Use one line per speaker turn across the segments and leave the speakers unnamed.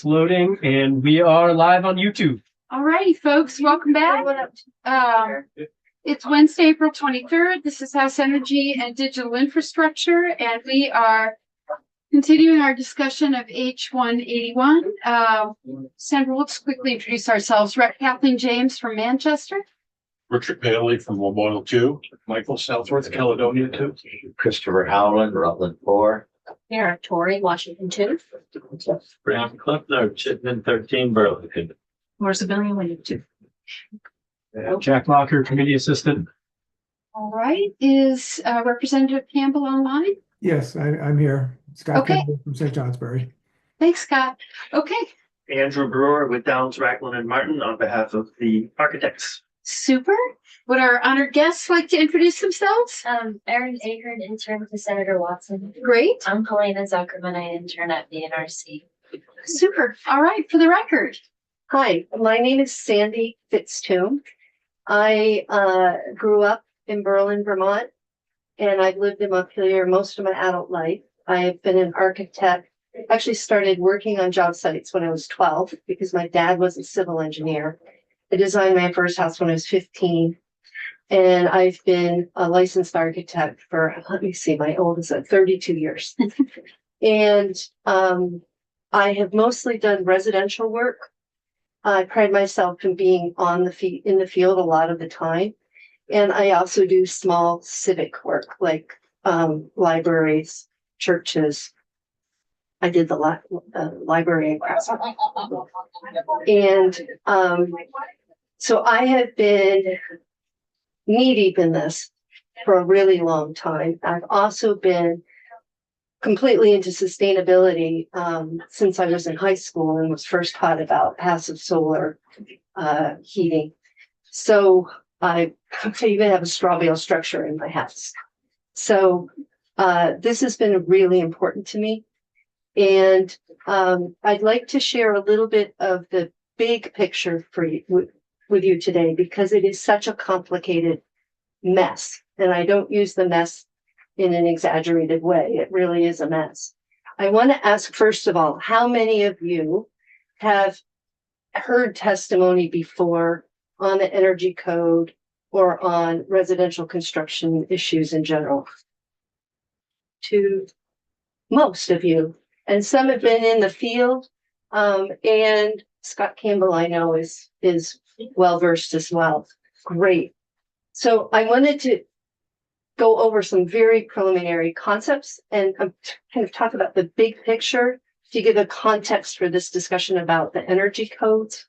Loading, and we are live on YouTube.
All righty, folks, welcome back. It's Wednesday, April 23rd. This is House Energy and Digital Infrastructure, and we are continuing our discussion of H181. Sandra, let's quickly introduce ourselves. Rep. Kathleen James from Manchester.
Richard Bailey from Memorial 2. Michael Southworth, Caledonia 2.
Christopher Howland, Rutland 4.
Eric Torrey, Washington 2.
Brown Cliffner, Chittenden 13, Burlington.
Morris Billion, Winnie 2.
Jack Locker, Committee Assistant.
All right. Is Representative Campbell online?
Yes, I'm here. Scott
Okay.
Campbell from St. Johnsbury.
Thanks, Scott. Okay,
Andrew Brewer with Downs, Racklin, and Martin on behalf of the architects.
super. Would our honored guests like to introduce themselves?
Erin Ahern, intern to Senator Watson.
Great.
I'm Helena Zuckerman, I intern at the NRC.
Super. All right. For the record.
Hi, my name is Sandy Fitztomb. I grew up in Berlin, Vermont, and I've lived in Montpelier most of my adult life. I've been an architect. Actually started working on job sites when I was 12 because my dad was a civil engineer. I designed my first house when I was 15. And I've been a licensed architect for, let me see, my oldest at 32 years. And I have mostly done residential work. I pride myself in being in the field a lot of the time. And I also do small civic work like libraries, churches. I did the library in Craftsman. And so I have been knee deep in this for a really long time. I've also been completely into sustainability since I was in high school and was first taught about passive solar heating. So I even have a straw bale structure in my house. So this has been really important to me. And I'd like to share a little bit of the big picture for you, with you today, because it is such a complicated mess. And I don't use the mess in an exaggerated way. It really is a mess. I want to ask, first of all, how many of you have heard testimony before on the energy code or on residential construction issues in general? To most of you. And some have been in the field. And Scott Campbell, I know, is well-versed as well. Great. So I wanted to go over some very preliminary concepts and kind of talk about the big picture to give a context for this discussion about the energy codes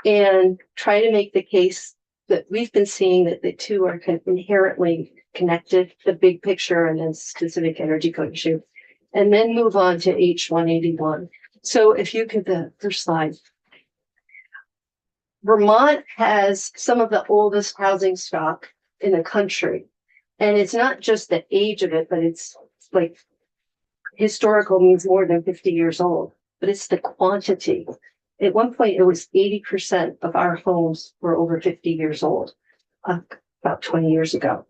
and try to make the case that we've been seeing that the two are kind of inherently connected, the big picture and then specific energy code issue, and then move on to H181. So if you could, the first slide. Vermont has some of the oldest housing stock in the country. And it's not just the age of it, but it's like historical means more than 50 years old, but it's the quantity. At one point, it was 80% of our homes were over 50 years old, about 20 years ago.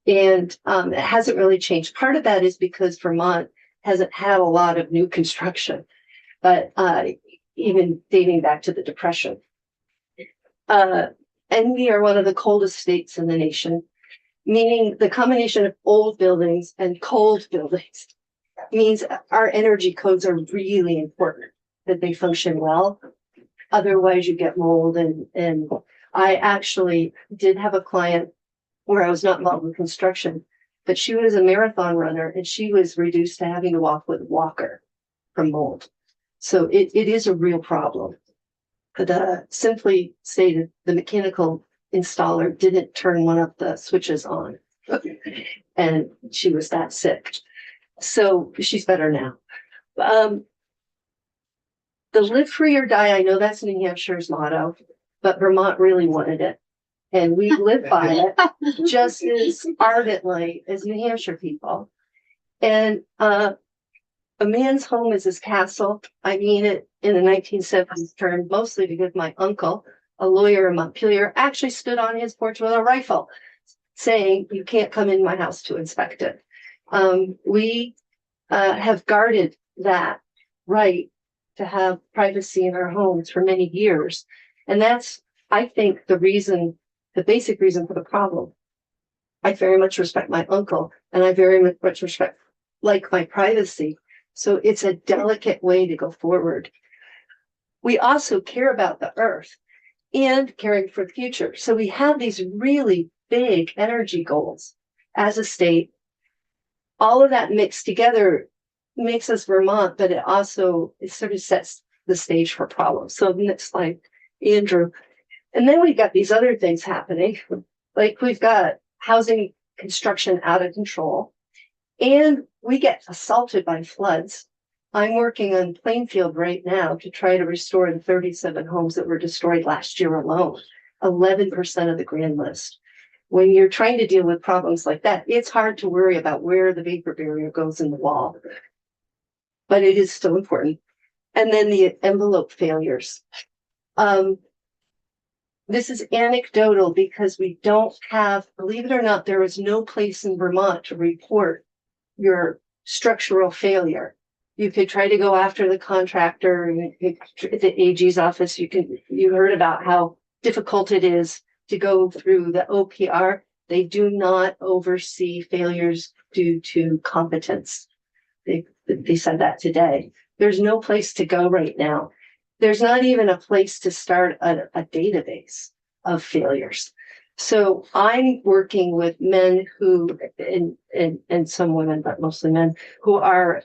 And it hasn't really changed. Part of that is because Vermont hasn't had a lot of new construction, but even dating back to the Depression. And we are one of the coldest states in the nation, meaning the combination of old buildings and cold buildings means our energy codes are really important, that they function well. Otherwise, you get mold. And I actually did have a client where I was not involved in construction, but she was a marathon runner and she was reduced to having to walk with a walker from mold. So it is a real problem. Could simply say that the mechanical installer didn't turn one of the switches on and she was that sick. So she's better now. The live free or die, I know that's New Hampshire's motto, but Vermont really wanted it. And we live by it just as ardently as New Hampshire people. And a man's home is his castle. I mean it in the 1970s term, mostly because my uncle, a lawyer in Montpelier, actually stood on his porch with a rifle saying, you can't come in my house to inspect it. We have guarded that right to have privacy in our homes for many years. And that's, I think, the basic reason for the problem. I very much respect my uncle, and I very much respect my privacy. So it's a delicate way to go forward. We also care about the earth and caring for the future. So we have these really big energy goals as a state. All of that mixed together makes us Vermont, but it sort of sets the stage for problems. So next slide, Andrew. And then we've got these other things happening. Like we've got housing construction out of control, and we get assaulted by floods. I'm working on Plainfield right now to try to restore the 37 homes that were destroyed last year alone, 11% of the grand list. When you're trying to deal with problems like that, it's hard to worry about where the vapor barrier goes in the wall, but it is still important. And then the envelope failures. This is anecdotal because we don't have, believe it or not, there is no place in Vermont to report your structural failure. You could try to go after the contractor at the AG's office. You heard about how difficult it is to go through the OPR. They do not oversee failures due to competence. They said that today. There's no place to go right now. There's not even a place to start a database of failures. So I'm working with men who, and some women, but mostly men, who are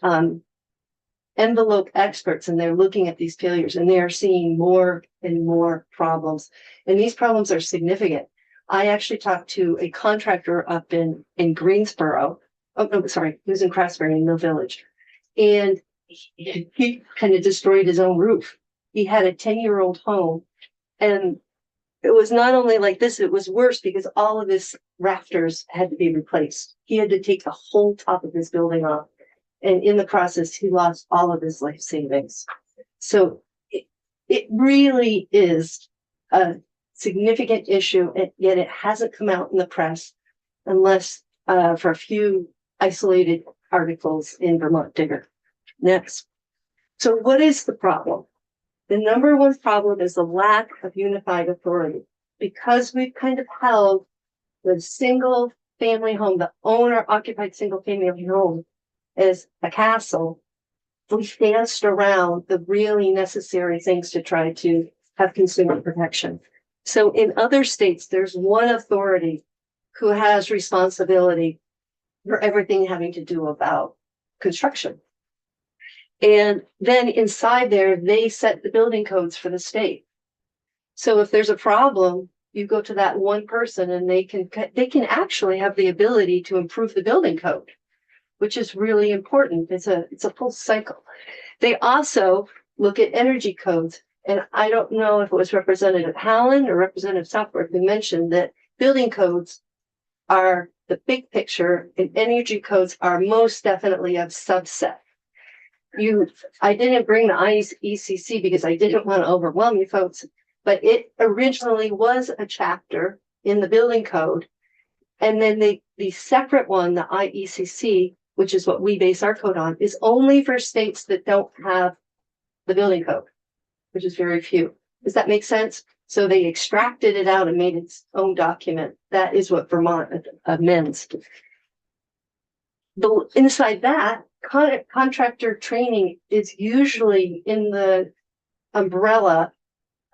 envelope experts, and they're looking at these failures, and they are seeing more and more problems. And these problems are significant. I actually talked to a contractor up in Greensboro. Oh, no, sorry, he was in Craftsbury in Mill Village. And he kind of destroyed his own roof. He had a 10-year-old home, and it was not only like this, it was worse because all of his rafters had to be replaced. He had to take the whole top of his building off. And in the process, he lost all of his life savings. So it really is a significant issue, and yet it hasn't come out in the press unless for a few isolated articles in Vermont Digger. Next. So what is the problem? The number one problem is the lack of unified authority. Because we've kind of held the single family home, the owner occupied single family home, as a castle, we danced around the really necessary things to try to have consumer protection. So in other states, there's one authority who has responsibility for everything having to do about construction. And then inside there, they set the building codes for the state. So if there's a problem, you go to that one person and they can actually have the ability to improve the building code, which is really important. It's a full cycle. They also look at energy codes. And I don't know if it was Representative Howland or Representative Southworth who mentioned that building codes are the big picture and energy codes are most definitely a subset. I didn't bring the IECC because I didn't want to overwhelm you folks, but it originally was a chapter in the building code. And then the separate one, the IECC, which is what we base our code on, is only for states that don't have the building code, which is very few. Does that make sense? So they extracted it out and made its own document. That is what Vermont amends. Inside that, contractor training is usually in the umbrella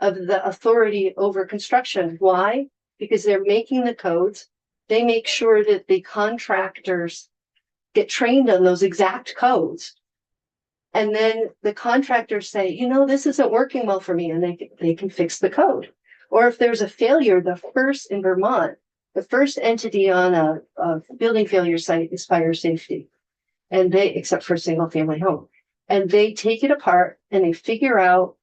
of the authority over construction. Why? Because they're making the codes. They make sure that the contractors get trained on those exact codes. And then the contractors say, this isn't working well for me, and they can fix the code. Or if there's a failure, in Vermont, the first entity on a building failure site is fire safety. And except for a single family home. And they take it apart and they figure out,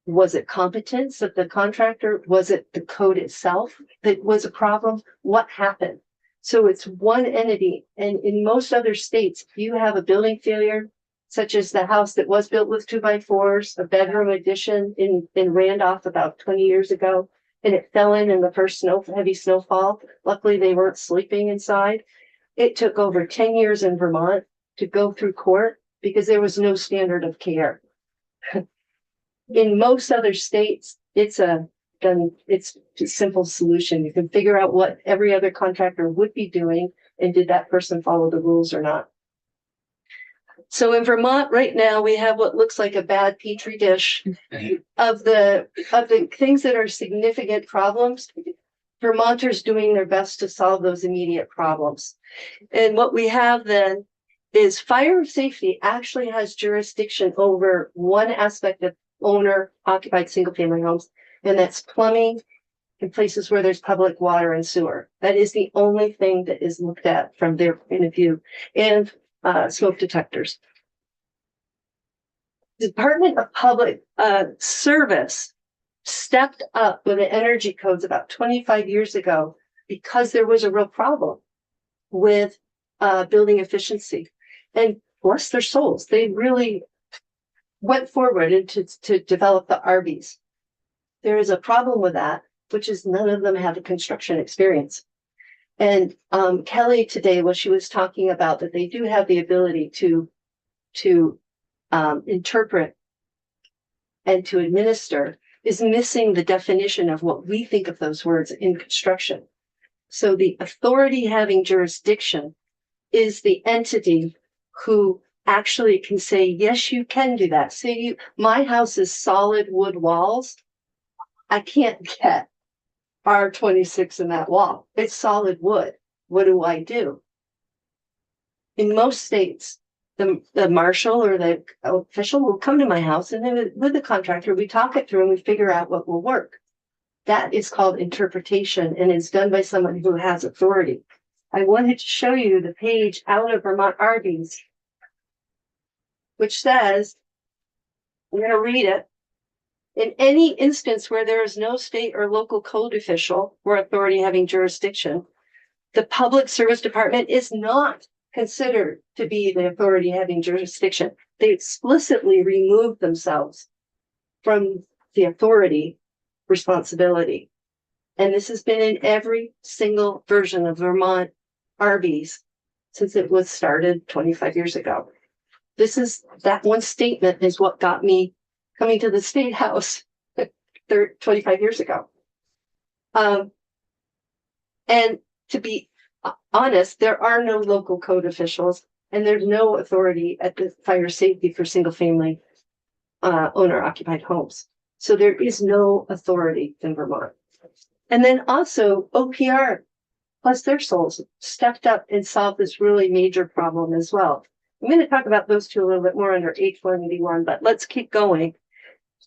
was it competence of the contractor? Was it the code itself that was a problem? What happened? So it's one entity. And in most other states, if you have a building failure, such as the house that was built with 2x4s, a bedroom addition in Randolph about 20 years ago, and it fell in the first heavy snowfall. Luckily, they weren't sleeping inside. It took over 10 years in Vermont to go through court because there was no standard of care. In most other states, it's a simple solution. You can figure out what every other contractor would be doing and did that person follow the rules or not. So in Vermont right now, we have what looks like a bad petri dish of the things that are significant problems. Vermonters doing their best to solve those immediate problems. And what we have then is fire safety actually has jurisdiction over one aspect of owner occupied single family homes, and that's plumbing in places where there's public water and sewer. That is the only thing that is looked at from their point of view, and smoke detectors. Department of Public Service stepped up with the energy codes about 25 years ago because there was a real problem with building efficiency. And bless their souls, they really went forward to develop the RBs. There is a problem with that, which is none of them have a construction experience. And Kelly today, when she was talking about that they do have the ability to interpret and to administer, is missing the definition of what we think of those words in construction. So the authority having jurisdiction is the entity who actually can say, yes, you can do that. Say my house is solid wood walls. I can't get R26 in that wall. It's solid wood. What do I do? In most states, the marshal or the official will come to my house, and then with the contractor, we talk it through and we figure out what will work. That is called interpretation, and is done by someone who has authority. I wanted to show you the page out of Vermont RBs, which says, I'm going to read it. In any instance where there is no state or local code official or authority having jurisdiction, the Public Service Department is not considered to be the authority having jurisdiction. They explicitly remove themselves from the authority responsibility. And this has been in every single version of Vermont RBs since it was started 25 years ago. That one statement is what got me coming to the State House 25 years ago. And to be honest, there are no local code officials, and there's no authority at the fire safety for single family owner occupied homes. So there is no authority in Vermont. And then also OPR, plus their souls, stepped up and solved this really major problem as well. I'm going to talk about those two a little bit more under H181, but let's keep going.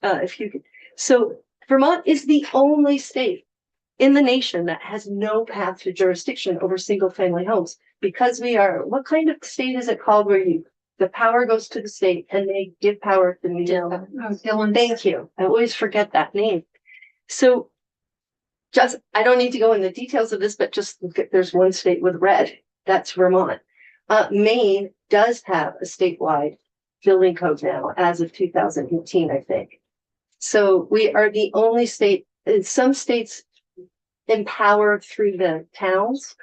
If you could. So Vermont is the only state in the nation that has no path to jurisdiction over single family homes, because we are, what kind of state is it called where the power goes to the state and they give power to the
Dylan.
Thank you. I always forget that name. So I don't need to go into the details of this, but just look at, there's one state with red. That's Vermont. Maine does have a statewide building code now as of 2018, I think. So we are the only state. In some states empower through the towns.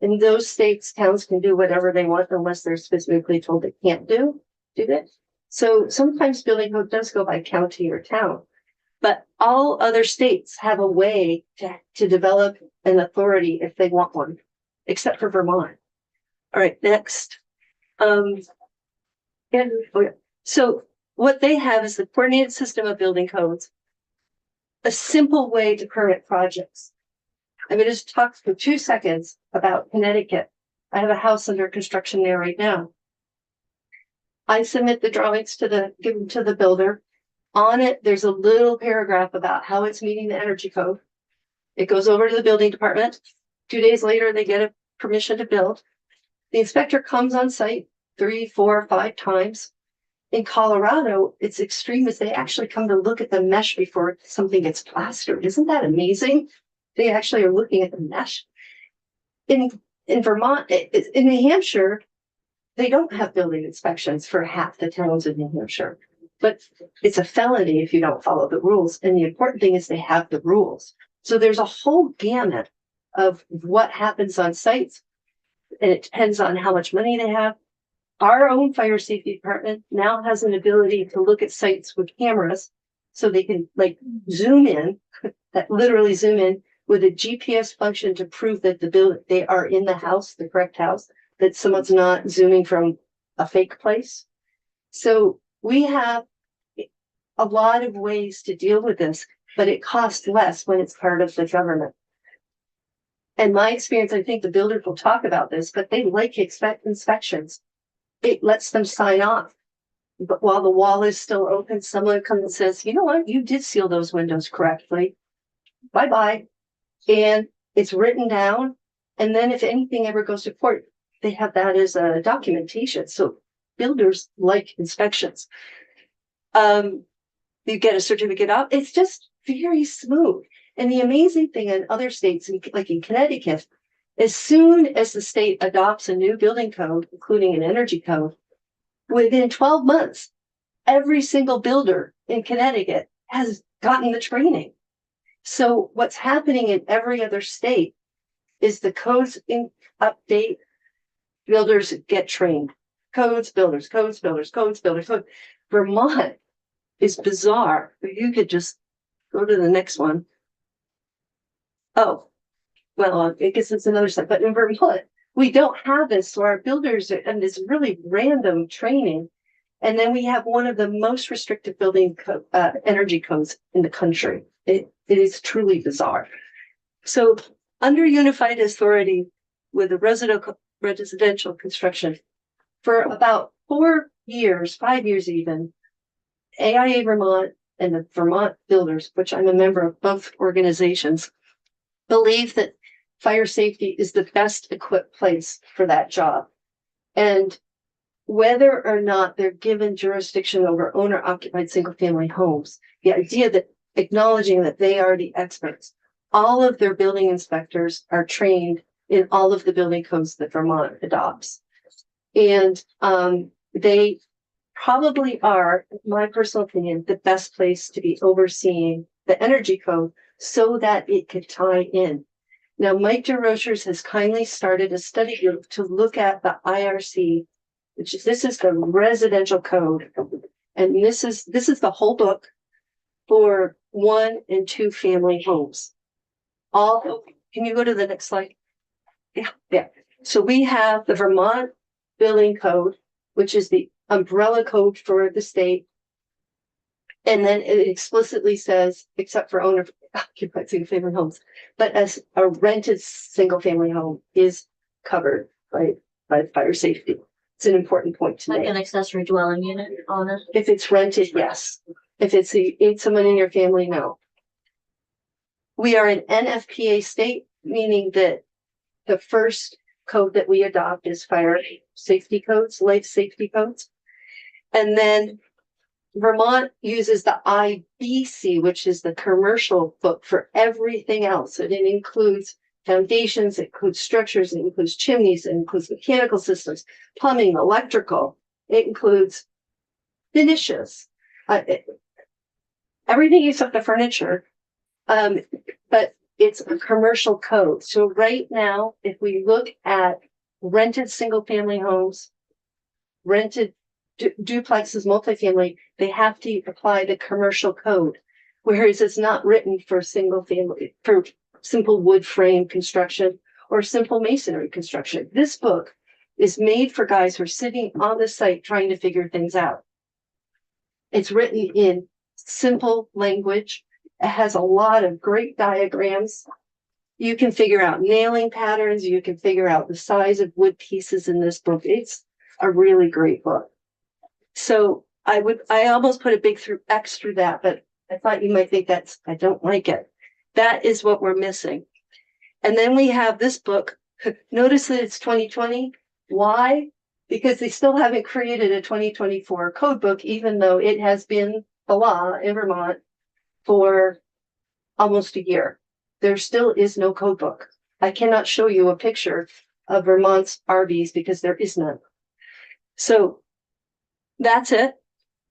In those states, towns can do whatever they want unless they're specifically told they can't do that. So sometimes building code does go by county or town, but all other states have a way to develop an authority if they want one, except for Vermont. All right, next. So what they have is the coordinated system of building codes, a simple way to permit projects. I'm going to just talk for 2 seconds about Connecticut. I have a house under construction there right now. I submit the drawings give them to the builder. On it, there's a little paragraph about how it's meeting the energy code. It goes over to the building department. 2 days later, they get a permission to build. The inspector comes on site 3, 4, 5 times. In Colorado, it's extreme as they actually come to look at the mesh before something gets plastered. Isn't that amazing? They actually are looking at the mesh. In Vermont, in New Hampshire, they don't have building inspections for half the towns in New Hampshire. But it's a felony if you don't follow the rules. And the important thing is they have the rules. So there's a whole gamut of what happens on sites. And it depends on how much money they have. Our own fire safety department now has an ability to look at sites with cameras. So they can like zoom in, that literally zoom in with a GPS function to prove that they are in the house, the correct house, that someone's not zooming from a fake place. So we have a lot of ways to deal with this, but it costs less when it's part of the government. And my experience, I think the builders will talk about this, but they like inspections. It lets them sign off. But while the wall is still open, someone comes and says, you know what, you did seal those windows correctly. Bye-bye. And it's written down. And then if anything ever goes to court, they have that as a documentation. So builders like inspections. You get a certificate out. It's just very smooth. And the amazing thing in other states, like in Connecticut, as soon as the state adopts a new building code, including an energy code, within 12 months, every single builder in Connecticut has gotten the training. So what's happening in every other state is the codes update, builders get trained. Codes, builders, codes, builders, codes, builders. Vermont is bizarre. You could just go to the next one. Oh, well, I guess it's another side, but in Vermont, we don't have this. So our builders are in this really random training. And then we have one of the most restrictive energy codes in the country. It is truly bizarre. So under unified authority with the residential construction, for about 4 years, 5 years even, AIA Vermont and the Vermont Builders, which I'm a member of both organizations, believe that fire safety is the best equipped place for that job. And whether or not they're given jurisdiction over owner occupied single family homes, the idea that acknowledging that they are the experts, all of their building inspectors are trained in all of the building codes that Vermont adopts. And they probably are, in my personal opinion, the best place to be overseeing the energy code so that it could tie in. Now, Mike DeRochers has kindly started a study group to look at the IRC, this is the residential code. And this is the whole book for 1 and 2 family homes. Can you go to the next slide? Yeah. So we have the Vermont Building Code, which is the umbrella code for the state. And then it explicitly says, except for owner occupied single family homes, but as a rented single family home is covered by fire safety. It's an important point to
Like
make.
an accessory dwelling unit on it.
If it's rented, yes. If it's someone in your family, no. We are an NFPA state, meaning that the first code that we adopt is fire safety codes, life safety codes. And then Vermont uses the IBC, which is the commercial book for everything else. And it includes foundations, it includes structures, it includes chimneys, it includes mechanical systems, plumbing, electrical, it includes finishes, everything except the furniture. But it's a commercial code. So right now, if we look at rented single family homes, rented duplexes, multifamily, they have to apply the commercial code. Whereas it's not written for single family, for simple wood frame construction or simple masonry construction. This book is made for guys who are sitting on the site trying to figure things out. It's written in simple language. It has a lot of great diagrams. You can figure out nailing patterns. You can figure out the size of wood pieces in this book. It's a really great book. So I almost put a big X through that, but I thought you might think I don't like it. That is what we're missing. And then we have this book. Notice that it's 2020. Why? Because they still haven't created a 2024 code book, even though it has been the law in Vermont for almost a year. There still is no code book. I cannot show you a picture of Vermont's RVs because there is none. So that's it.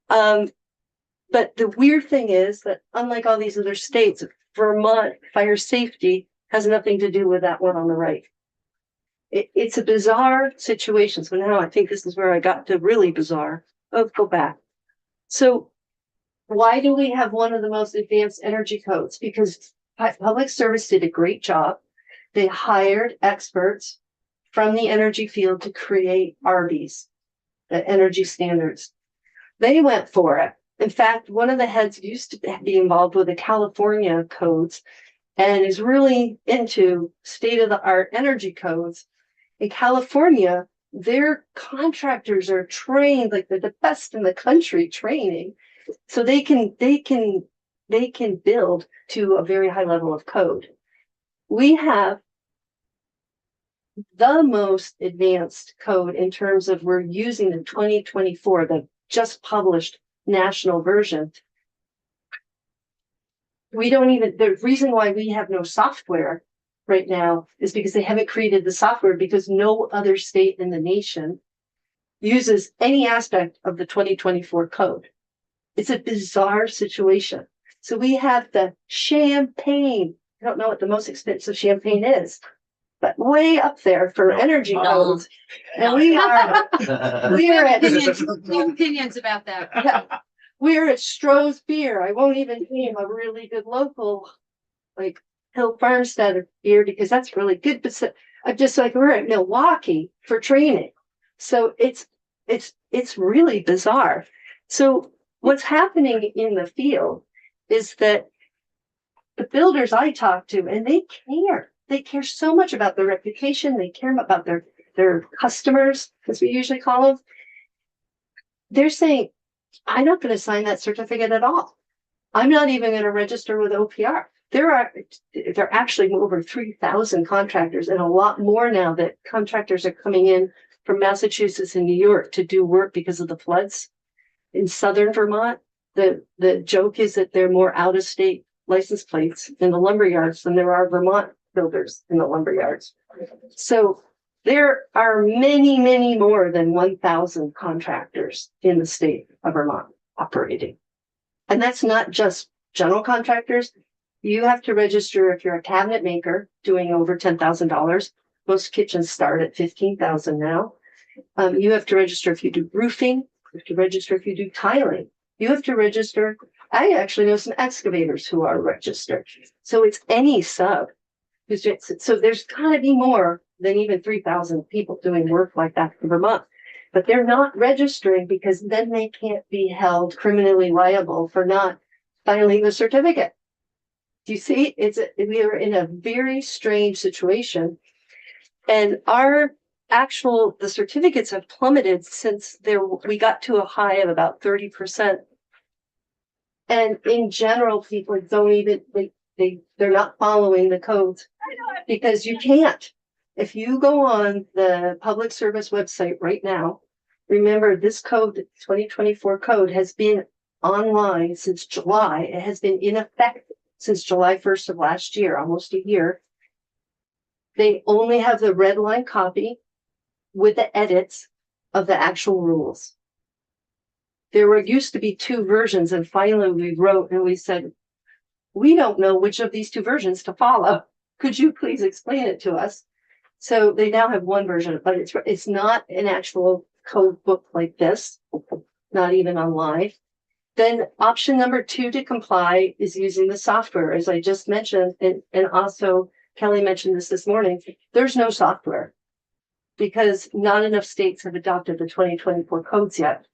But the weird thing is that unlike all these other states, Vermont fire safety has nothing to do with that one on the right. It's a bizarre situation. So now I think this is where I got to really bizarre. Oh, go back. So why do we have one of the most advanced energy codes? Because public service did a great job. They hired experts from the energy field to create RBs, the energy standards. They went for it. In fact, one of the heads used to be involved with the California codes and is really into state of the art energy codes. In California, their contractors are trained like they're the best in the country training. So they can build to a very high level of code. We have the most advanced code in terms of we're using the 2024, the just published national version. We don't even, the reason why we have no software right now is because they haven't created the software, because no other state in the nation uses any aspect of the 2024 code. It's a bizarre situation. So we have the champagne. I don't know what the most expensive champagne is, but way up there for energy codes. And we are at
Opinions about that.
yeah, we're at Stroh's Beer. I won't even name a really good local, like Hill Farmstead beer, because that's really good. But I'm just like, we're at Milwaukee for training. So it's really bizarre. So what's happening in the field is that the builders I talk to, and they care so much about their reputation. They care about their customers, as we usually call them. They're saying, I'm not going to sign that certificate at all. I'm not even going to register with OPR. There are actually over 3,000 contractors, and a lot more now that contractors are coming in from Massachusetts and New York to do work because of the floods in southern Vermont. The joke is that there are more out-of-state license plates in the lumber yards than there are Vermont builders in the lumber yards. So there are many, many more than 1,000 contractors in the state of Vermont operating. And that's not just general contractors. You have to register if you're a cabinet maker doing over $10,000. Most kitchens start at $15,000 now. You have to register if you do roofing. You have to register if you do tiling. You have to register. I actually know some excavators who are registered. So it's any sub. So there's got to be more than even 3,000 people doing work like that in Vermont. But they're not registering because then they can't be held criminally liable for not filing the certificate. Do you see? We are in a very strange situation. And the certificates have plummeted since we got to a high of about 30%. And in general, people don't even, they're not following the codes because you can't. If you go on the public service website right now, remember this code, the 2024 code, has been online since July. It has been in effect since July 1st of last year, almost a year. They only have the red line copy with the edits of the actual rules. There used to be 2 versions, and finally we wrote and we said, we don't know which of these 2 versions to follow. Could you please explain it to us? So they now have 1 version, but it's not an actual code book like this, not even online. Then option number 2 to comply is using the software, as I just mentioned, and also Kelly mentioned this morning. There's no software because not enough states have adopted the 2024 codes yet.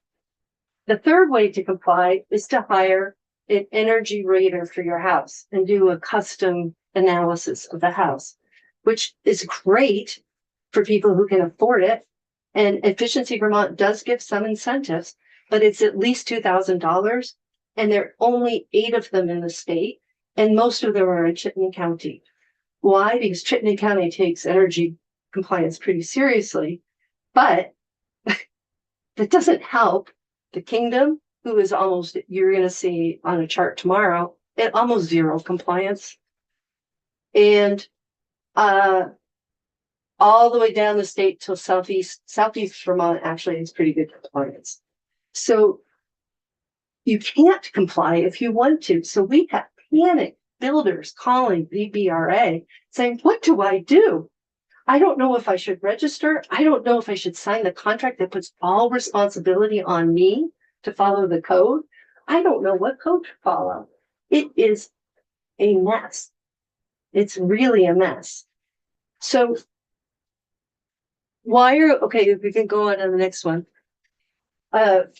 The third way to comply is to hire an energy rater for your house and do a custom analysis of the house, which is great for people who can afford it. And Efficiency Vermont does give some incentives, but it's at least $2,000. And there are only 8 of them in the state, and most of them are in Chittenden County. Why? Because Chittenden County takes energy compliance pretty seriously, but that doesn't help the Kingdom, who is almost, you're going to see on a chart tomorrow, at almost 0 compliance. And all the way down the state till southeast Vermont actually has pretty good compliance. So you can't comply if you want to. So we have panic builders calling VBRA saying, what do I do? I don't know if I should register. I don't know if I should sign the contract that puts all responsibility on me to follow the code. I don't know what code to follow. It is a mess. It's really a mess. So okay, we can go on to the next one.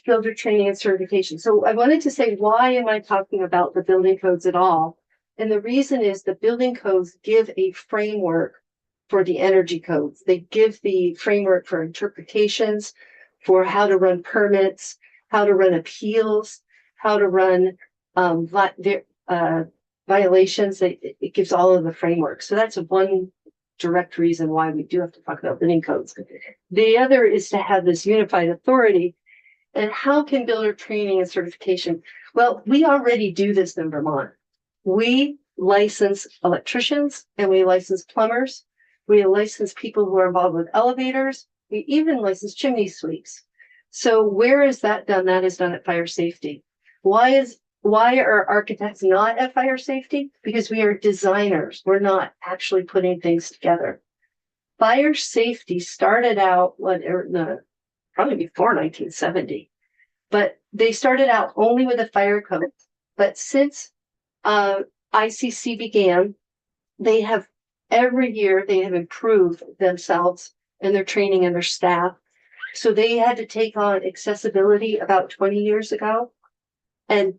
Builder training and certification. So I wanted to say, why am I talking about the building codes at all? And the reason is the building codes give a framework for the energy codes. They give the framework for interpretations, for how to run permits, how to run appeals, how to run violations. It gives all of the framework. So that's one direct reason why we do have to talk about building codes. The other is to have this unified authority. And how can builder training and certification? Well, we already do this in Vermont. We license electricians and we license plumbers. We license people who are involved with elevators. We even license chimney sweeps. So where is that done? That is done at fire safety. Why are architects not at fire safety? Because we are designers. We're not actually putting things together. Fire safety started out probably before 1970, but they started out only with a fire code. But since ICC began, every year they have improved themselves and their training and their staff. So they had to take on accessibility about 20 years ago. And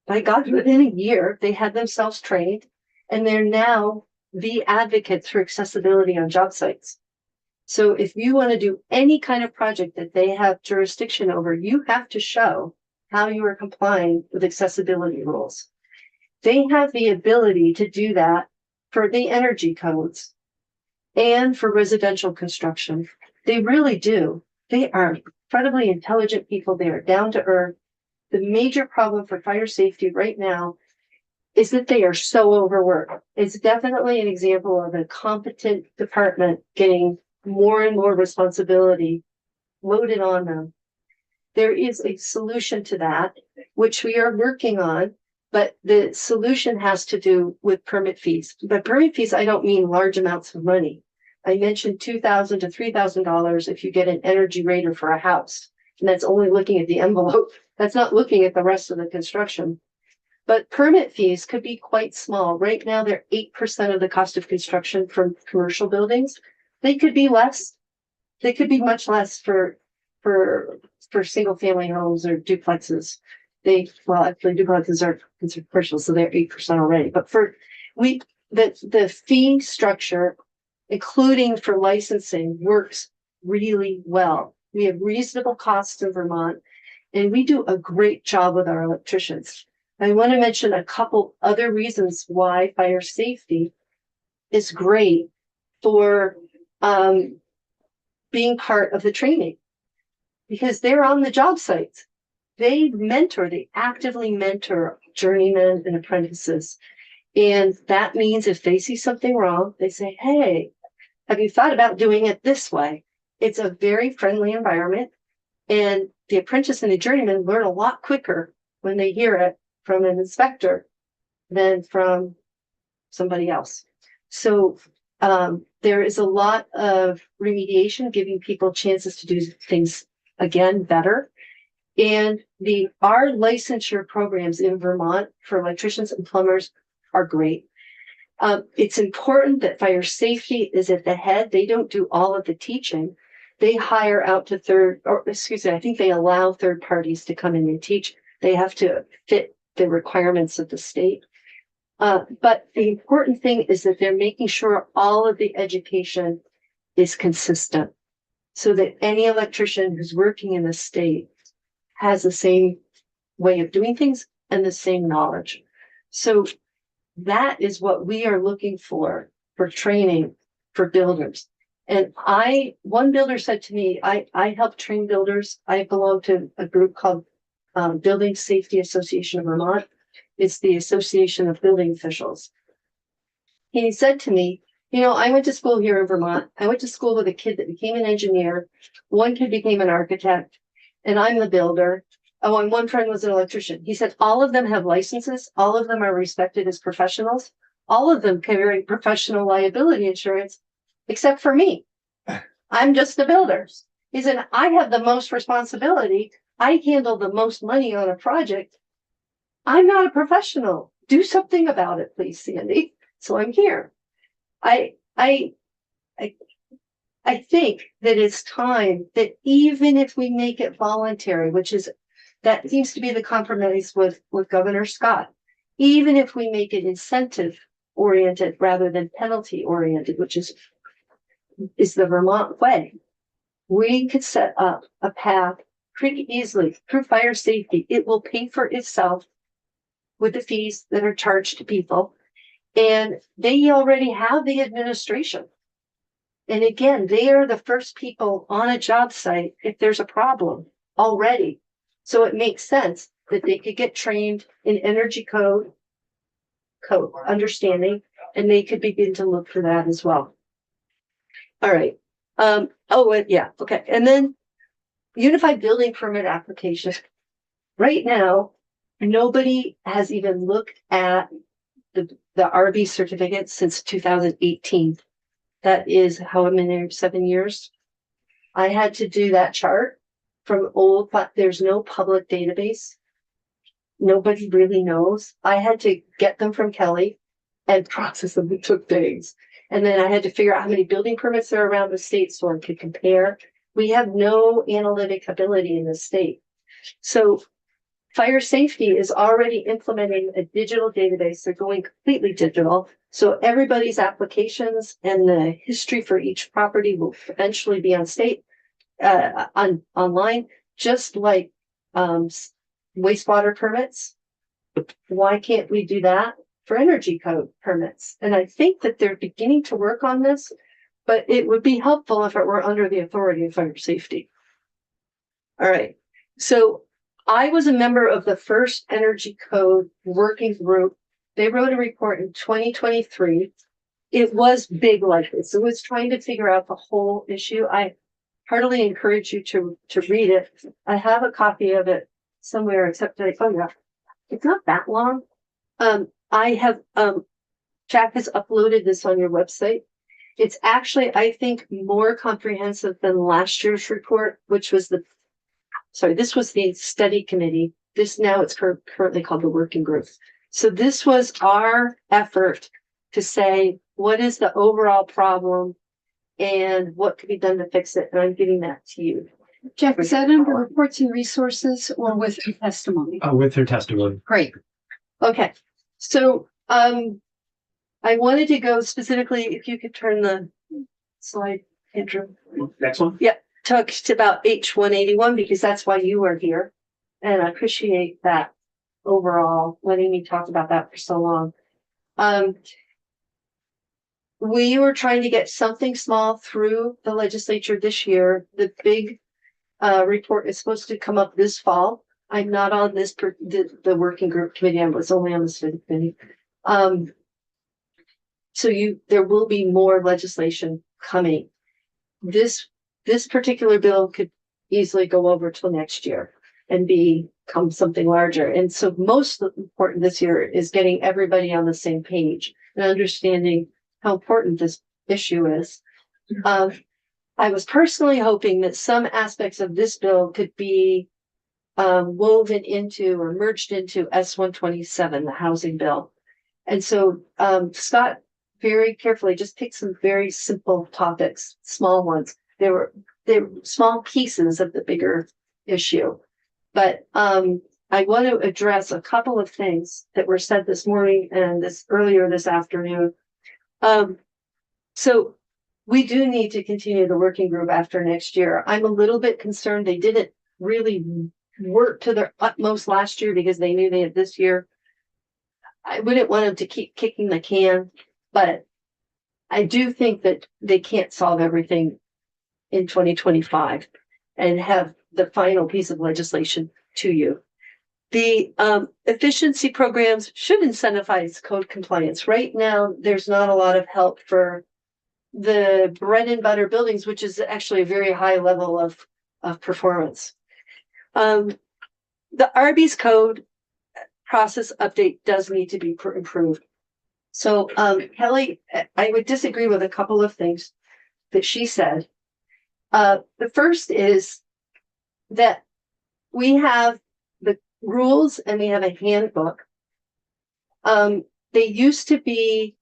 by God, within a year, they had themselves trained, and they're now the advocates for accessibility on job sites. So if you want to do any kind of project that they have jurisdiction over, you have to show how you are complying with accessibility rules. They have the ability to do that for the energy codes and for residential construction. They really do. They are incredibly intelligent people. They are down to earth. The major problem for fire safety right now is that they are so overworked. It's definitely an example of a competent department getting more and more responsibility loaded on them. There is a solution to that, which we are working on, but the solution has to do with permit fees. By permit fees, I don't mean large amounts of money. I mentioned $2,000 to $3,000 if you get an energy rater for a house, and that's only looking at the envelope. That's not looking at the rest of the construction. But permit fees could be quite small. Right now, they're 8% of the cost of construction for commercial buildings. They could be less. They could be much less for single family homes or duplexes. Actually duplexes are considered commercial, so they're 8% already. But the fee structure, including for licensing, works really well. We have reasonable costs in Vermont, and we do a great job with our electricians. I want to mention a couple other reasons why fire safety is great for being part of the training, because they're on the job sites. They actively mentor journeymen and apprentices. And that means if they see something wrong, they say, hey, have you thought about doing it this way? It's a very friendly environment. And the apprentice and the journeyman learn a lot quicker when they hear it from an inspector than from somebody else. So there is a lot of remediation, giving people chances to do things again better. And our licensure programs in Vermont for electricians and plumbers are great. It's important that fire safety is at the head. They don't do all of the teaching. They hire out to I think they allow third parties to come in and teach. They have to fit the requirements of the state. But the important thing is that they're making sure all of the education is consistent, so that any electrician who's working in the state has the same way of doing things and the same knowledge. So that is what we are looking for training for builders. And one builder said to me, I help train builders. I belong to a group called Building Safety Association of Vermont. It's the Association of Building Officials. He said to me, I went to school here in Vermont. I went to school with a kid that became an engineer. One kid became an architect, and I'm the builder. Oh, and one friend was an electrician. He said, all of them have licenses. All of them are respected as professionals. All of them carry professional liability insurance. except for me. I'm just the builder. He said, I have the most responsibility. I handle the most money on a project. I'm not a professional. Do something about it, please, Sandy. So I'm here. I think that it's time that even if we make it voluntary, that seems to be the compromise with Governor Scott, even if we make it incentive oriented rather than penalty oriented, which is the Vermont way, we could set up a path pretty easily through fire safety. It will pay for itself with the fees that are charged to people. And they already have the administration. And again, they are the first people on a job site if there's a problem already. So it makes sense that they could get trained in energy code understanding, and they could begin to look for that as well. All right. Yeah. Okay. And then unified building permit application. Right now, nobody has even looked at the RB certificate since 2018. That is how many, 7 years. I had to do that chart from old, but there's no public database. Nobody really knows. I had to get them from Kelly and process them. It took days. And then I had to figure out how many building permits there are around the state so I could compare. We have no analytic ability in the state. So fire safety is already implementing a digital database. They're going completely digital. So everybody's applications and the history for each property will eventually be on state, online, just like wastewater permits. Why can't we do that for energy code permits? And I think that they're beginning to work on this, but it would be helpful if it were under the authority of fire safety. All right. So I was a member of the first energy code working group. They wrote a report in 2023. It was big like this. It was trying to figure out the whole issue. I heartily encourage you to read it. I have a copy of it somewhere, except that it's not that long. Jack has uploaded this on your website. It's actually, I think, more comprehensive than last year's report, which was this was the study committee. It's currently called the working group. So this was our effort to say, what is the overall problem and what could be done to fix it? And I'm giving that to you.
Jeff, is that under reports and resources or with her testimony?
With her testimony.
Great.
Okay. So, I wanted to go specifically, if you could turn the slide, Andrew.
Next one.
Talk about H181 because that's why you are here. And I appreciate that overall, letting me talk about that for so long. We were trying to get something small through the legislature this year. The big report is supposed to come up this fall. I'm not on the working group committee. I was only on the study committee. So there will be more legislation coming. This particular bill could easily go over till next year and become something larger. And so most important this year is getting everybody on the same page and understanding how important this issue is. I was personally hoping that some aspects of this bill could be woven into or merged into S127, the housing bill. And so Scott very carefully just picked some very simple topics, small ones. They were small pieces of the bigger issue. But I want to address a couple of things that were said this morning and earlier this afternoon. So we do need to continue the working group after next year. I'm a little bit concerned they didn't really work to their utmost last year because they knew they had this year. I wouldn't want them to keep kicking the can, but I do think that they can't solve everything in 2025 and have the final piece of legislation to you. The efficiency programs should incentivize code compliance. Right now, there's not a lot of help for the bread and butter buildings, which is actually a very high level of performance. The RB's code process update does need to be improved. So Kelly, I would disagree with a couple of things. that she said. The first is that we have the rules and we have a handbook. They used to be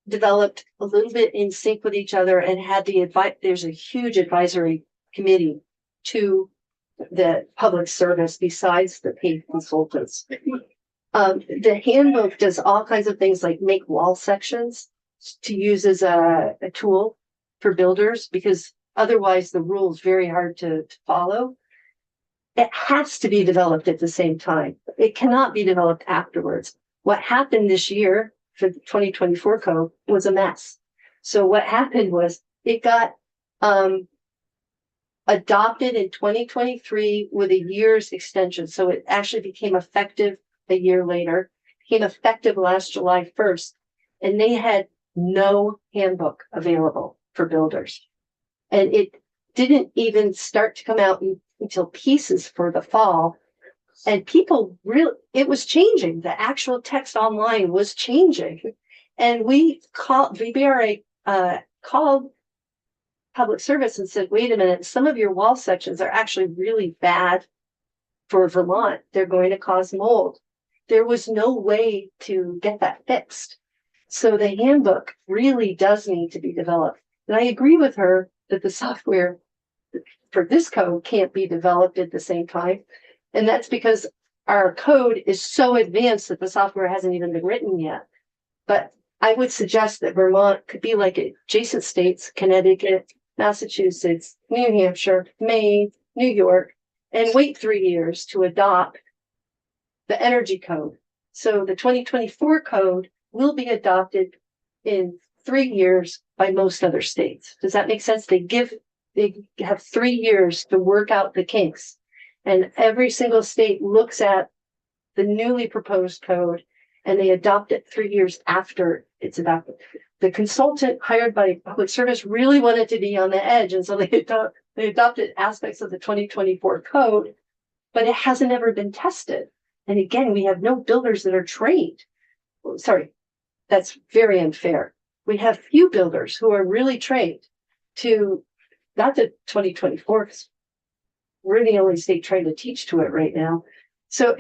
developed a little bit in sync with each other and had the advice. There's a huge advisory committee to the public service besides the paid consultants. The handbook does all kinds of things like make wall sections to use as a tool for builders, because otherwise the rule is very hard to follow. It has to be developed at the same time. It cannot be developed afterwards. What happened this year for the 2024 code was a mess. So what happened was it got adopted in 2023 with a year's extension. So it actually became effective a year later, became effective last July 1st, and they had no handbook available for builders. And it didn't even start to come out until pieces for the fall. And people really, it was changing. The actual text online was changing. And VBRA called public service and said, wait a minute, some of your wall sections are actually really bad for Vermont. They're going to cause mold. There was no way to get that fixed. So the handbook really does need to be developed. And I agree with her that the software for this code can't be developed at the same time. And that's because our code is so advanced that the software hasn't even been written yet. But I would suggest that Vermont could be like adjacent states, Connecticut, Massachusetts, New Hampshire, Maine, New York, and wait 3 years to adopt the energy code. So the 2024 code will be adopted in 3 years by most other states. Does that make sense? They have 3 years to work out the kinks. And every single state looks at the newly proposed code and they adopt it 3 years after it's adopted. The consultant hired by public service really wanted to be on the edge. And so they adopted aspects of the 2024 code, but it hasn't ever been tested. And again, we have no builders that are trained. Sorry, that's very unfair. We have few builders who are really trained to, not the 2024, we're the only state trying to teach to it right now. So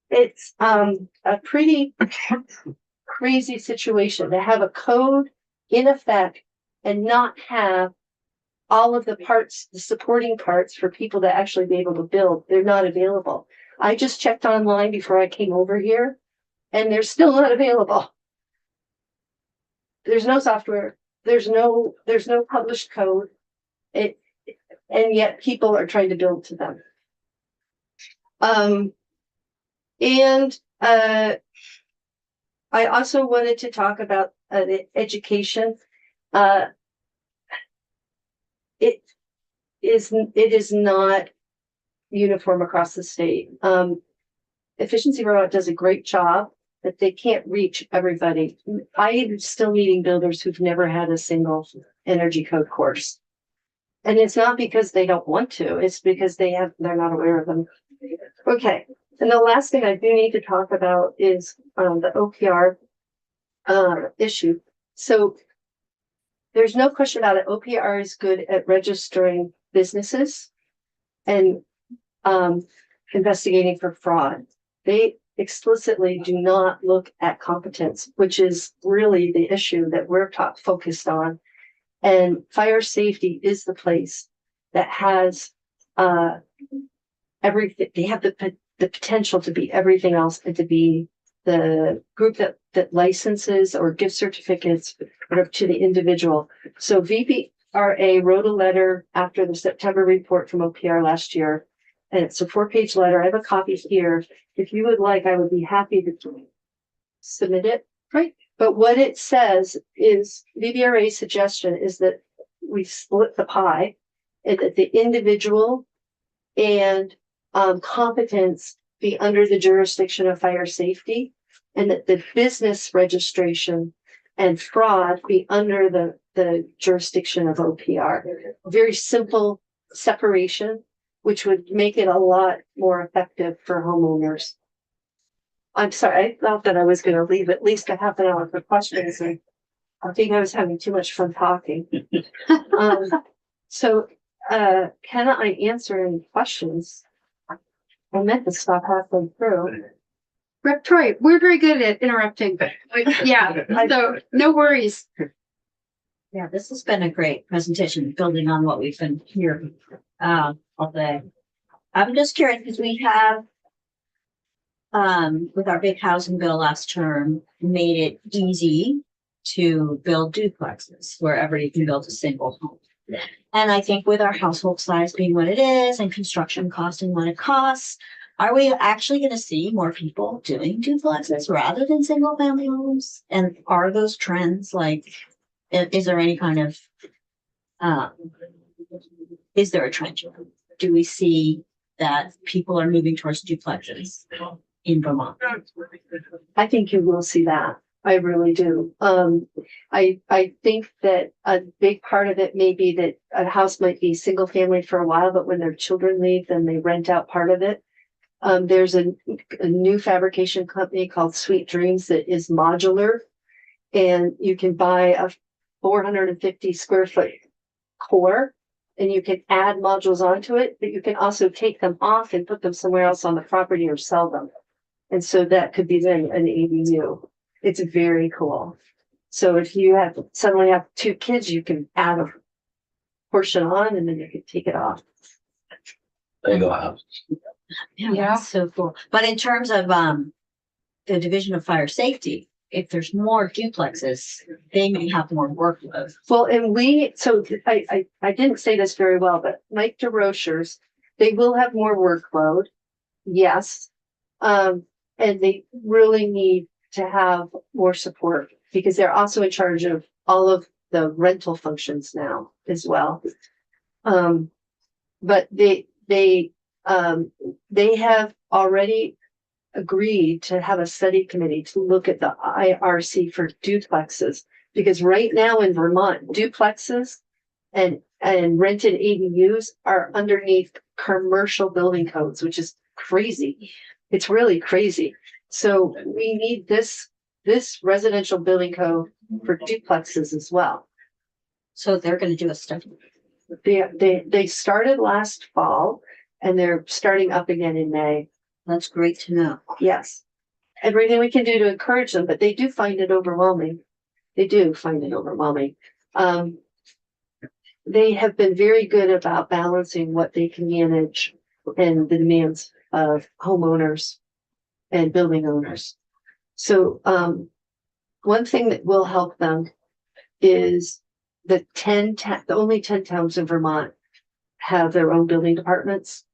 it's a pretty crazy situation to have a code in effect and not have all of the parts, the supporting parts for people to actually be able to build. They're not available. I just checked online before I came over here and they're still not available. There's no software. There's no published code. And yet people are trying to build to them. I also wanted to talk about the education. It is not uniform across the state. Efficiency Vermont does a great job, but they can't reach everybody. I'm still meeting builders who've never had a single energy code course. And it's not because they don't want to, it's because they're not aware of them. Okay. And the last thing I do need to talk about is the OPR issue. So there's no question about it. OPR is good at registering businesses and investigating for fraud. They explicitly do not look at competence, which is really the issue that we're focused on. And fire safety is the place that has everything. They have the potential to be everything else and to be the group that licenses or gives certificates to the individual. So VBRA wrote a letter after the September report from OPR last year, and it's a 4-page letter. I have a copy here. If you would like, I would be happy to submit it. Right. But what it says is VBRA's suggestion is that we split the pie and that the individual and competence be under the jurisdiction of fire safety, and that the business registration and fraud be under the jurisdiction of OPR. Very simple separation, which would make it a lot more effective for homeowners. I'm sorry, I thought that I was going to leave at least a half an hour for questions. And I think I was having too much fun talking. So, can I answer any questions? I meant to stop halfway through.
Rep Troy, we're very good at interrupting. Yeah, so no worries.
Yeah, this has been a great presentation, building on what we've been hearing all day. I'm just curious because we have, with our big housing bill last term, made it easy to build duplexes wherever you can build a single home. And I think with our household size being what it is and construction costing what it costs, are we actually going to see more people doing duplexes rather than single family homes? And are those trends like, is there any kind of, is there a trend? Do we see that people are moving towards duplexes in Vermont?
I think you will see that. I really do. I think that a big part of it may be that a house might be single family for a while, but when their children leave, then they rent out part of it. There's a new fabrication company called Sweet Dreams that is modular, and you can buy a 450 square foot core and you can add modules onto it, but you can also take them off and put them somewhere else on the property or sell them. And so that could be then an ADU. It's very cool. So if you have suddenly have 2 kids, you can add a portion on and then you can take it off.
There you go, house.
Yeah,
Yeah.
that's so cool. But in terms of the Division of Fire Safety, if there's more duplexes, they may have more workload.
Well, and I didn't say this very well, but Mike DeRochers, they will have more workload. Yes. And they really need to have more support because they're also in charge of all of the rental functions now as well. But they have already agreed to have a study committee to look at the IRC for duplexes, because right now in Vermont, duplexes and rented ADUs are underneath commercial building codes, which is crazy. It's really crazy. So we need this residential building code for duplexes as well.
So they're going to do a study.
They started last fall and they're starting up again in May.
That's great to know.
Yes. Everything we can do to encourage them, but they do find it overwhelming. They do find it overwhelming. They have been very good about balancing what they can manage and the demands of homeowners and building owners. So one thing that will help them is the only 10 towns in Vermont have their own building departments.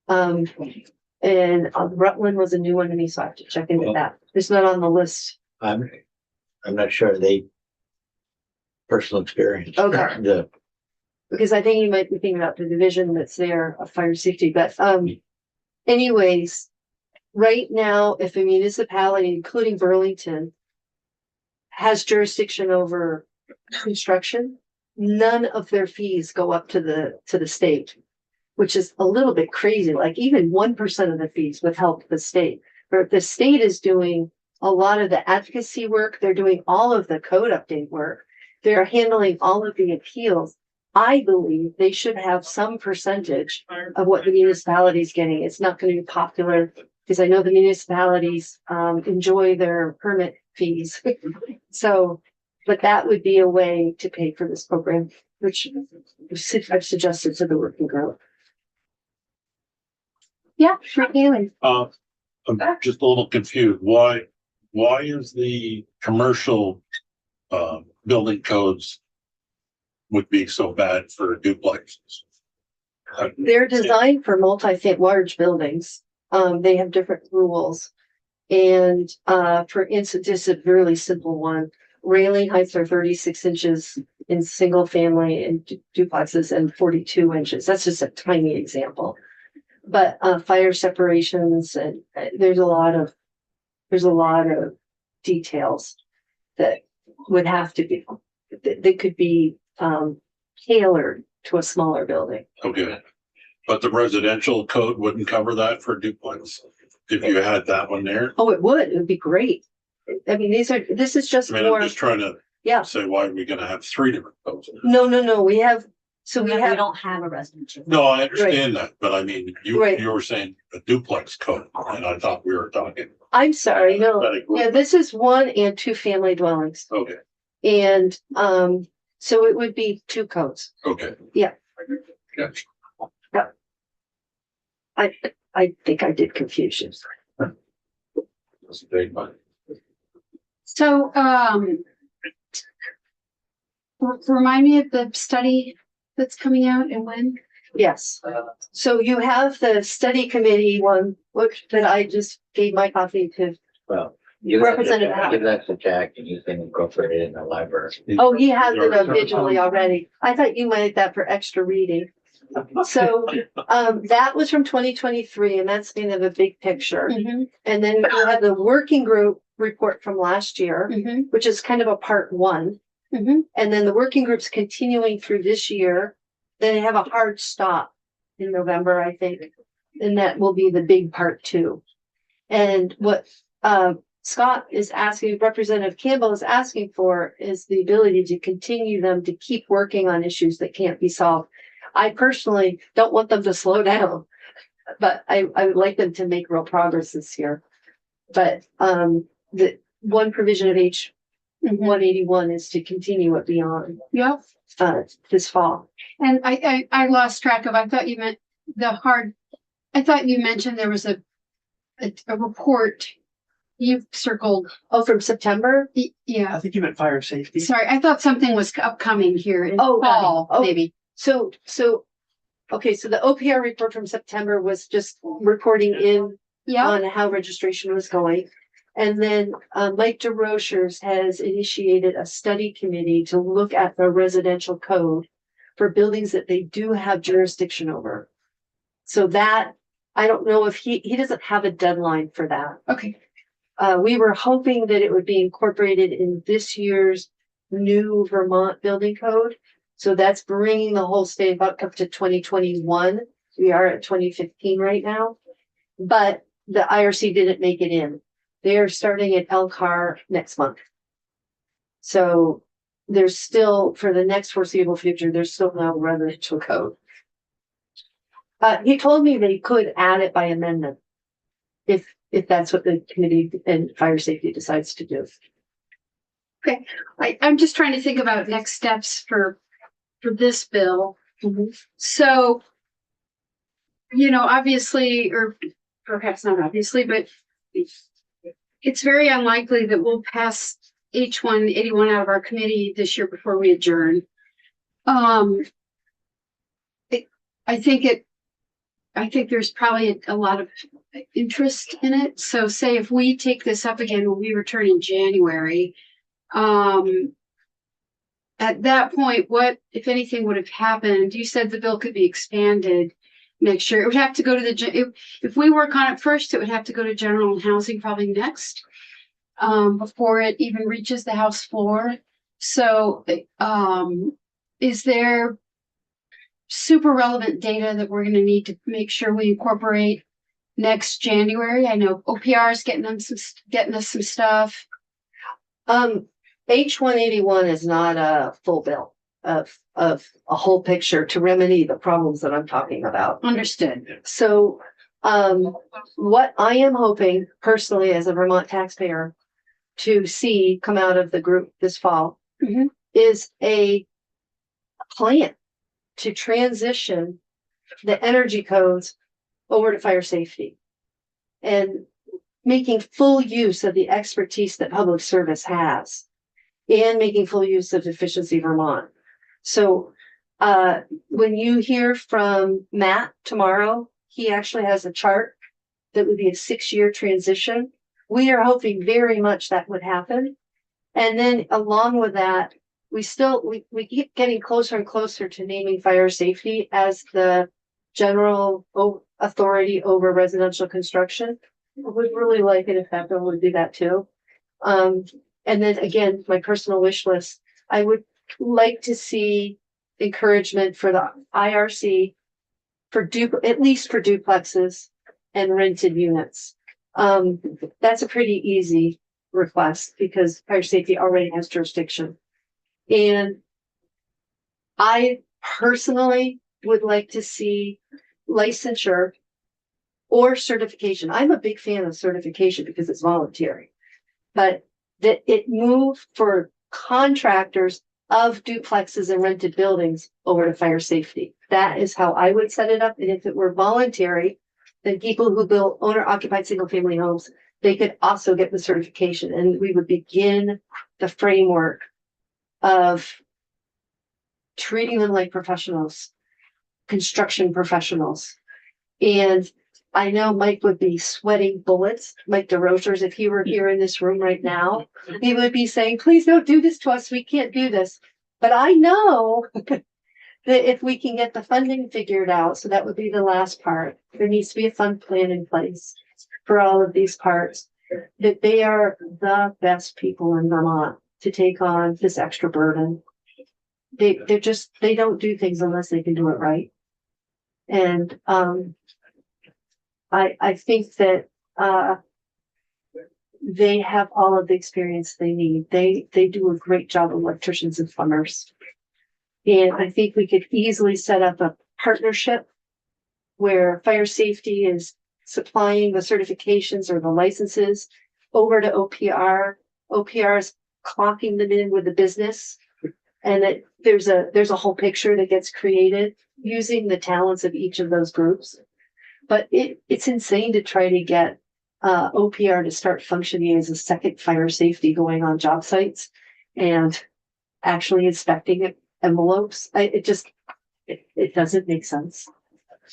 And Rutland was a new one to me, so I have to check into that. It's not on the list.
I'm not sure they personal experience.
Okay. Because I think you might be thinking about the division that's there of fire safety, but anyways, right now, if a municipality, including Burlington, has jurisdiction over construction, none of their fees go up to the state, which is a little bit crazy. Like even 1% of the fees would help the state. But if the state is doing a lot of the advocacy work, they're doing all of the code update work, they're handling all of the appeals. I believe they should have some percentage of what the municipality is getting. It's not going to be popular because I know the municipalities enjoy their permit fees. So, but that would be a way to pay for this program, which I've suggested to the working group. Yeah, sure. Anyway.
I'm just a little confused. Why is the commercial building codes would be so bad for duplexes?
They're designed for large buildings. They have different rules. And for instance, just a really simple one, railing heights are 36 inches in single family and duplexes and 42 inches. That's just a tiny example. But fire separations and there's a lot of details that would have to be, they could be tailored to a smaller building.
Okay. But the residential code wouldn't cover that for duplex if you had that one there?
Oh, it would be great. I mean, this is just
I mean,
more.
I'm just trying to
Yeah.
Say, why are we gonna have three different codes?
No, we have, so we
We
have,
don't have a residential.
No, I understand that, but I mean,
Right.
you were saying a duplex code, and I thought we were talking.
I'm sorry, no.
That
Yeah, this is 1 and 2 family dwellings.
Okay,
And, so it would be 2 codes.
okay.
Yeah.
Gotcha.
I think I did confuse you.
That's a big one.
So, remind me of the study that's coming out and when?
Yes. So you have the study committee one, which that I just gave my copy to.
Well, give that to
Representative
Jack-
Howard.
give that to Jack and you can incorporate it in the library.
Oh, he has it visually already. I thought you might that for extra reading. So, that was from 2023 and that's kind of a big picture.
Mm-hmm,
And then you have the working group report from last year,
mm-hmm,
which is kind of a part 1.
mm-hmm.
And then the working group's continuing through this year. Then they have a hard stop in November, I think. And that will be the big part 2. And what Scott is asking, Representative Campbell is asking for is the ability to continue them to keep working on issues that can't be solved. I personally don't want them to slow down, but I would like them to make real progress this year. But the one provision of H 181 is to continue it beyond
Yep.
this fall.
And I lost track of, I thought you meant I thought you mentioned there was a report you've circled.
Oh, from September?
Yeah,
I think you meant fire safety.
sorry, I thought something was upcoming here in
Oh,
fall,
oh.
maybe.
So, okay, so the OPR report from September was just reporting in
Yeah,
on how registration was going. And then Mike DeRochers has initiated a study committee to look at the residential code for buildings that they do have jurisdiction over. So that, I don't know if he doesn't have a deadline for that.
okay,
We were hoping that it would be incorporated in this year's new Vermont building code. So that's bringing the whole state up to 2021. We are at 2015 right now. But the IRC didn't make it in. They are starting at LCAR next month. So there's still, for the next foreseeable future, there's still no residential code. He told me they could add it by amendment. If that's what the committee and fire safety decides to do.
I'm just trying to think about next steps for this bill. So, obviously, or perhaps not obviously, but it's very unlikely that we'll pass H 181 out of our committee this year before we adjourn. I think there's probably a lot of interest in it. So say if we take this up again, when we return in January, at that point, what, if anything, would have happened? You said the bill could be expanded next year. It would have to go to if we work on it first, it would have to go to general and housing probably next, before it even reaches the House floor. So, is there super relevant data that we're going to need to make sure we incorporate next January? I know OPR is getting us some stuff.
H 181 is not a full bill of a whole picture to remedy the problems that I'm talking about.
Understood.
So, what I am hoping personally as a Vermont taxpayer to see come out of the group this fall is a plan to transition the energy codes over to fire safety and making full use of the expertise that public service has and making full use of Efficiency Vermont. So when you hear from Matt tomorrow, he actually has a chart that would be a 6-year transition. We are hoping very much that would happen. And then along with that, we keep getting closer and closer to naming fire safety as the general authority over residential construction. I would really like it if that bill would do that too. And then again, my personal wish list, I would like to see encouragement for the IRC for at least for duplexes and rented units. That's a pretty easy request because fire safety already has jurisdiction And I personally would like to see licensure or certification. I'm a big fan of certification because it's voluntary, but that it move for contractors of duplexes and rented buildings over to fire safety. That is how I would set it up. And if it were voluntary, then people who build owner occupied single family homes, they could also get the certification, and we would begin the framework of treating them like professionals, construction professionals. And I know Mike would be sweating bullets, Mike DeRochers, if he were here in this room right now, he would be saying, please don't do this to us. We can't do this. But I know that if we can get the funding figured out, so that would be the last part, there needs to be a fund plan in place for all of these parts, that they are the best people in Vermont to take on this extra burden. They don't do things unless they can do it right. And, I think that, they have all of the experience they need. They do a great job, electricians and plumbers. And I think we could easily set up a partnership where fire safety is supplying the certifications or the licenses over to OPR. OPR is clocking them in with the business. And that there's a whole picture that gets created using the talents of each of those groups. But it's insane to try to get OPR to start functioning as a second fire safety going on job sites and actually inspecting envelopes. It doesn't make sense.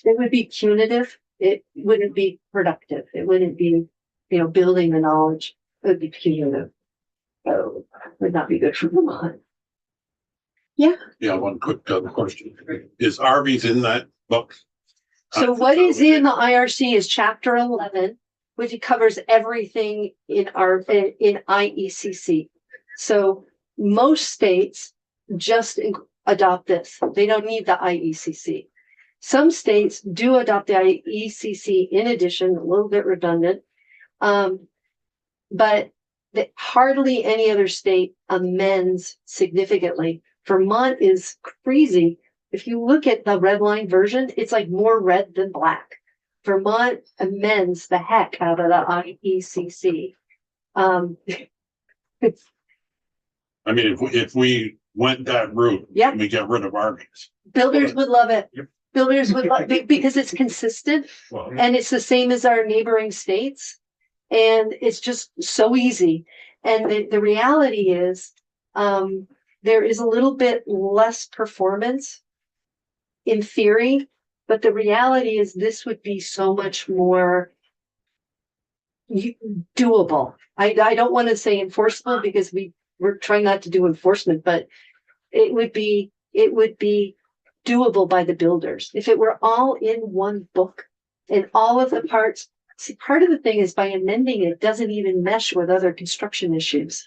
It would be punitive. It wouldn't be productive. It wouldn't be, building the knowledge. It would be punitive. So it would not be good for Vermont.
Yeah, one quick question. Is Arby's in that book?
So what is in the IRC is chapter 11, which covers everything in IECC. So most states just adopt this. They don't need the IECC. Some states do adopt the IECC in addition, a little bit redundant. But hardly any other state amends significantly. Vermont is crazy. If you look at the red line version, it's like more red than black. Vermont amends the heck out of the IECC.
I mean, if we went that route,
Yeah.
and we get rid of Arby's.
Builders would love it.
Yep.
Builders would love it because it's consistent
Well,
and it's the same as our neighboring states. And it's just so easy. And the reality is, there is a little bit less performance in theory, but the reality is this would be so much more doable. I don't want to say enforceable because we're trying not to do enforcement, but it would be doable by the builders. If it were all in one book and all of the parts, see, part of the thing is by amending it doesn't even mesh with other construction issues.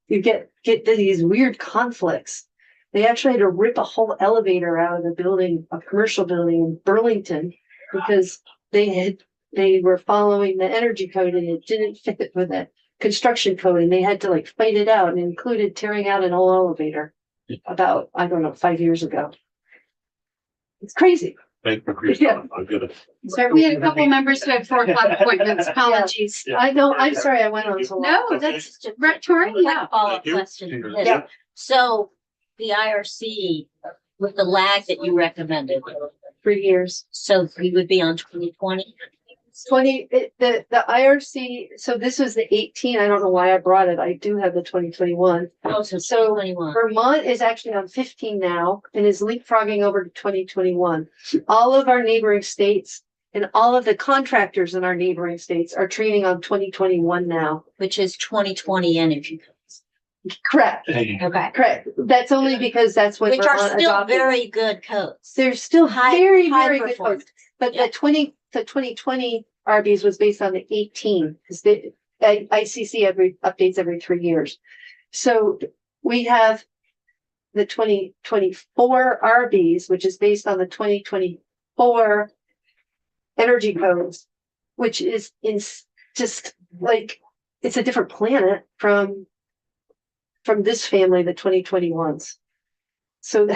You get these weird conflicts. They actually had to rip a whole elevator out of the building, a commercial building in Burlington, because they were following the energy code and it didn't fit with the construction code, and they had to fight it out, and it included tearing out an whole elevator about, 5 years ago. It's crazy.
thank you.
Yeah.
I'm gonna.
So we had a couple members who had 4 o'clock appointments. Apologies.
I know, I'm sorry I went on so long.
No, that's Rectory. Yeah.
Follow-up
Thank you.
question.
Yeah.
Yeah.
So the IRC, with the lag that you recommended,
3 years.
so we would be on 2020?
The IRC, so this was the 18, I don't know why I brought it, I do have the 2021.
Oh, so
So
2021.
Vermont is actually on 15 now and is leapfrogging over to 2021. All of our neighboring states and all of the contractors in our neighboring states are training on 2021 now.
Which is 2020 energy codes.
Correct,
Okay.
correct. That's only because that's when
Which are
Vermont
still
adopted.
very good codes.
They're still
High-
very,
high
very good
performance.
codes. But
Yeah.
the 2020 Arby's was based on the 18, because the ICC updates every 3 years. So we have the 2024 Arby's, which is based on the 2024 energy codes, which is just it's a different planet from from this family, the 2021s. So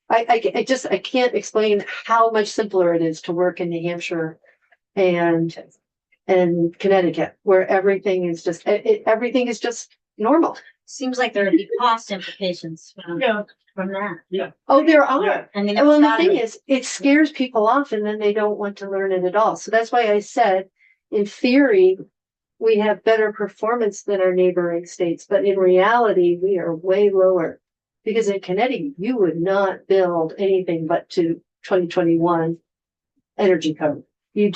I can't explain how much simpler it is to work in New Hampshire and Connecticut, where everything is just normal.
Seems like there would be cost implications from that.
Oh, there are.
Yeah.
I mean,
Well,
it's
the
not-
thing is, it scares people off and then they don't want to learn it at all. So that's why I said, in theory, we have better performance than our neighboring states, but in reality, we are way lower. Because in Connecticut, you would not build anything but to 2021 energy code. You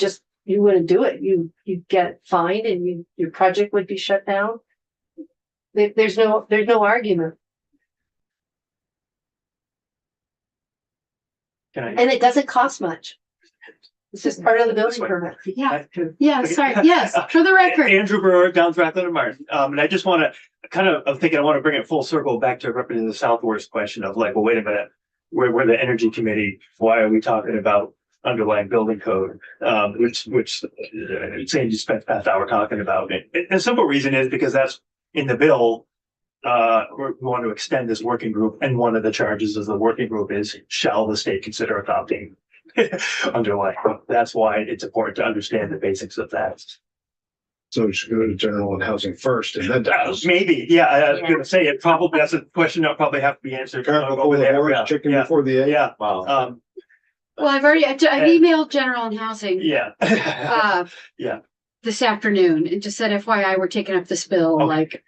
wouldn't do it. You get fined and your project would be shut down. There's no argument.
Can I?
And it doesn't cost much. It's just part of the building permit.
Yeah, yeah, sorry, yes, for the record.
Andrew Brewer, Downs, Racklin and Martin. And I just want to I want to bring it full circle back to Representative Southworth's question of like, well, wait a minute, we're the energy committee. Why are we talking about underlying building code? Which Sandy spent past hour talking about it. And the simple reason is because that's in the bill. We want to extend this working group, and one of the charges of the working group is shall the state consider adopting underlying. That's why it's important to understand the basics of that.
So it should go to general and housing first and then to housing.
Maybe, yeah, I was gonna say it probably, that's a question that'll probably have to be answered.
Careful
over
before the
there.
horse, chicken
Yeah,
before the egg.
yeah,
Wow.
Well, I've emailed General and Housing,
yeah. Yeah.
this afternoon and just said FYI, we're taking up this bill,
Okay.
like,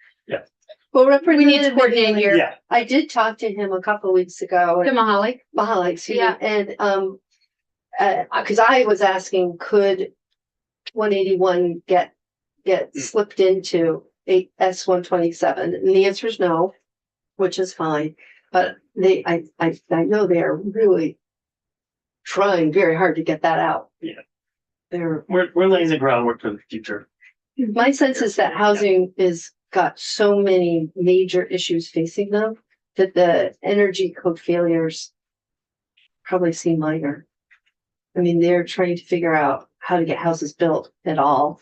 Well,
we need to coordinate here.
Yeah,
I did talk to him a couple of weeks ago.
To Mahalik.
Mahalik, excuse me,
Yeah.
and because I was asking, could 181 get slipped into S127, and the answer is no, which is fine. But I know they are really trying very hard to get that out.
Yeah.
They're
we're laying the groundwork for the future.
My sense is that housing is got so many major issues facing them that the energy code failures probably seem minor. I mean, they're trying to figure out how to get houses built at all.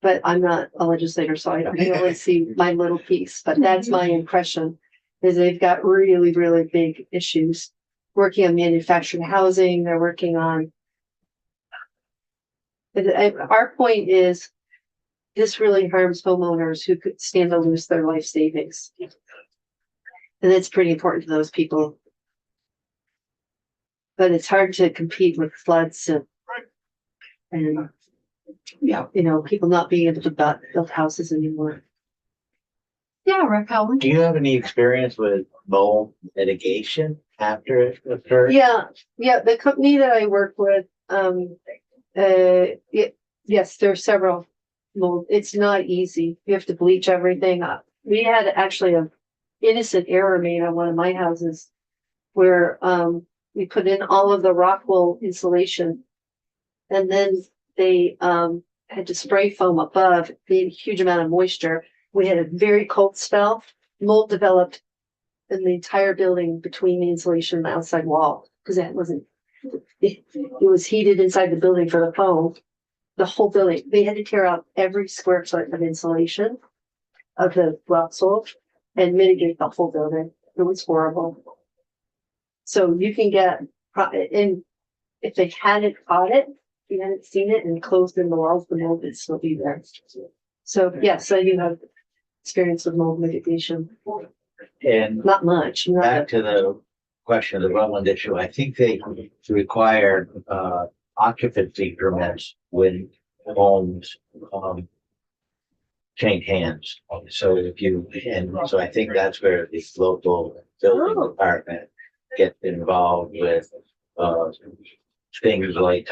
But I'm not a legislator, so I don't really see my little piece, but that's my impression, is they've got really, really big issues. Working on manufactured housing, they're working on. Our point is, this really harms homeowners who could stand to lose their life savings. And it's pretty important to those people. But it's hard to compete with floods and people not being able to build houses anymore.
Yeah, Rep. Howland.
Do you have any experience with mold mitigation after it occurred?
Yeah, the company that I work with, yes, there are several mold. It's not easy. You have to bleach everything up. We had actually an innocent error made on one of my houses where we put in all of the rock wool insulation, and then they had to spray foam above, made a huge amount of moisture. We had a very cold spell. Mold developed in the entire building between the insulation and the outside wall because it was heated inside the building for the foam. The whole building, they had to tear out every square foot of insulation of the rock soil and mitigate the whole building. It was horrible. So you can get, and if they hadn't caught it, if you hadn't seen it and closed in the walls, the mold would still be there. So yes, I do have experience with mold mitigation.
And
Not much.
back to the question of the wetland issue, I think they require occupancy permits when homes change hands. So so I think that's where the local building department gets involved with things like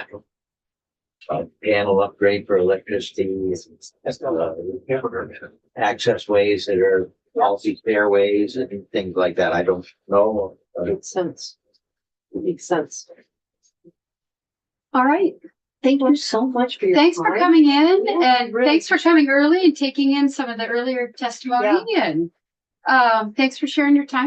panel upgrade for electricity, access ways that are multi stairways and things like that. I don't know.
Makes sense. Makes sense.
All right.
Thank you so much for your
Thanks for
time.
coming in,
Yeah,
and
really.
thanks for coming early and taking in some of the earlier testimony, and thanks for sharing your time.